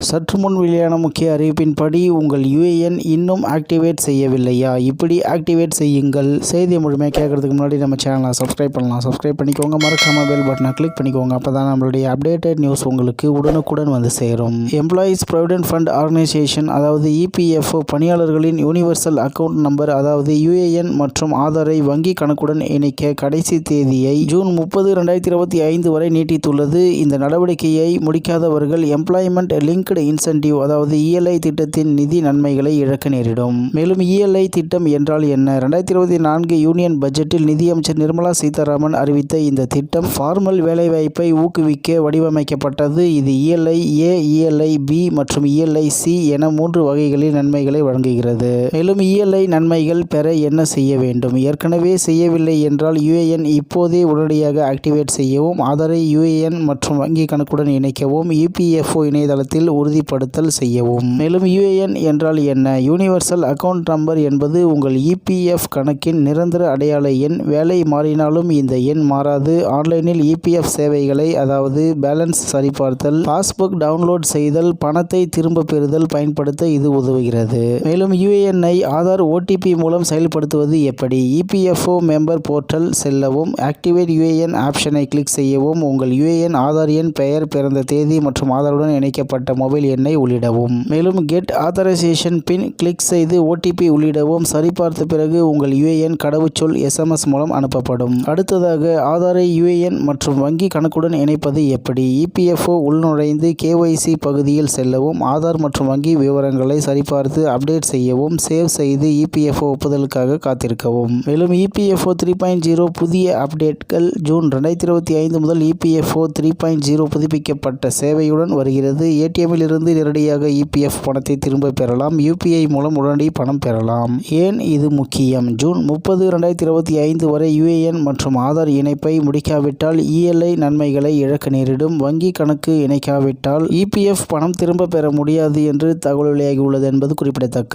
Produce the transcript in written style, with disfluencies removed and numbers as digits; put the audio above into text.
சற்று முன் வெளியான முக்கிய அறிவிப்பின்படி உங்கள் யுஏஎன் இன்னும் ஆக்டிவேட் செய்யவில்லையா? இப்படி ஆக்டிவேட் செய்யுங்கள். செய்தியை முழுமையாக கேட்கறதுக்கு முன்னாடி நம்ம சேனலை சப்ஸ்கிரைப் பண்ணலாம். சப்ஸ்கிரைப் பண்ணிக்கோங்க. மறக்காம பெல் பட்டனை கிளிக் பண்ணிக்கோங்க. அப்போ தான் நம்மளுடைய அப்டேட்டட் நியூஸ் உங்களுக்கு உடனுக்குடன் வந்து சேரும். எம்ப்ளாயீஸ் ப்ரொவிடென்ட் ஃபண்ட் ஆர்கனைசேஷன் அதாவது இபிஎஃப்ஓ பணியாளர்களின் யூனிவர்சல் அக்கவுண்ட் நம்பர் அதாவது யுஏஎன் மற்றும் ஆதாரை வங்கி கணக்குடன் இணைக்க கடைசி தேதியை ஜூன் 30, 2025 வரை நீட்டித்துள்ளது. இந்த நடவடிக்கையை முடிக்காதவர்கள் எம்ப்ளாய்மெண்ட் லிங்க் இன்சென்டிவ் அதாவது இஎல்ஐ திட்டத்தின் நிதி நன்மைகளை இழக்க நேரிடும். மேலும் இஎல்ஐ திட்டம் என்றால் என்ன? 2024 யூனியன் பட்ஜெட்டில் நிதியமைச்சர் நிர்மலா சீதாராமன் அறிவித்த இந்த திட்டம் ஃபார்மல் வேலைவாய்ப்பை ஊக்குவிக்க வடிவமைக்கப்பட்டது. இது இஎல்ஐ ஏ, இஎல்ஐ பி மற்றும் இஎல்ஐ சி என 3 வகைகளில் நன்மைகளை வழங்குகிறது. மேலும் இஎல்ஐ நன்மைகள் பெற என்ன செய்ய வேண்டும்? ஏற்கனவே செய்யவில்லை என்றால் யுஏஎன் இப்போதே உடனடியாக ஆக்டிவேட் செய்யவும், ஆதாரை யுஏஎன் மற்றும் வங்கி கணக்குடன் இணைக்கவும், இபிஎஃப்ஓ இணையதளத்தில் உறுதிப்படுத்தல் செய்யவும். மேலும் யுஏஎன் என்றால் என்ன? யூனிவர்சல் அக்கவுண்ட் நம்பர் என்பது உங்கள் இபிஎஃப் கணக்கின் நிரந்தர அடையாள எண். வேலை மாறினாலும் இந்த எண் மாறாது. ஆன்லைனில் இபிஎஃப் சேவைகளை அதாவது பேலன்ஸ் சரிபார்த்தல், பாஸ்புக் டவுன்லோட் செய்தல், பணத்தை திரும்ப பெறுதல் பயன்படுத்த இது உதவுகிறது. மேலும் யுஏஎன்-ஐ ஆதார் ஓடிபி மூலம் செயல்படுத்துவது எப்படி? இபிஎஃப்ஓ மெம்பர் போர்ட்டல் செல்லவும், ஆக்டிவேட் யுஏஎன் ஆப்ஷனை கிளிக் செய்யவும், உங்கள் யுஏஎன் ஆதார் எண், பெயர், பிறந்த தேதி மற்றும் ஆதாருடன் இணைக்கப்பட்ட மொபைல் எண்ணை உள்ளிடவும். மேலும் கெட் ஆத்தரைசேஷன் பின் கிளிக் செய்து ஓடிபி உள்ளிடவும். சரிபார்த்த பிறகு உங்கள் யுஏஎன் கடவுச்சொல் எஸ்எம்எஸ் மூலம் அனுப்பப்படும். அடுத்ததாக ஆதாரை யுஏஎன் மற்றும் வங்கி கணக்குடன் இணைப்பது எப்படி? இபிஎஃப்ஓ உள்நுழைந்து கேஒய்சி பகுதியில் செல்லவும், ஆதார் மற்றும் வங்கி விவரங்களை சரிபார்த்து அப்டேட் செய்யவும், சேவ் செய்து இபிஎஃப்ஓ ஒப்புதலுக்காக காத்திருக்கவும். மேலும் இபிஎஃப்ஓ 3.0 புதிய அப்டேட்கள் ஜூன் 2025 முதல் இபிஎஃப்ஓ 3.0 புதுப்பிக்கப்பட்ட சேவையுடன் வருகிறது. ஏடிஎம்மில் இருந்து நேரடியாக இபிஎஃப் பணத்தை திரும்ப பெறலாம். யுபிஐ மூலம் உடனடி பணம் பெறலாம். ஏன் இது முக்கியம்? ஜூன் 30, 2025 வரை யுஏஎன் மற்றும் ஆதார் இணைப்பை முடிக்காவிட்டால் இஎல்ஐ நன்மைகளை இழக்க நேரிடும். வங்கி கணக்கு இணைக்காவிட்டால் இபிஎஃப் பணம் திரும்ப பெற முடியாது என்று தகவல் வெளியாகியுள்ளது என்பது குறிப்பிடத்தக்கது.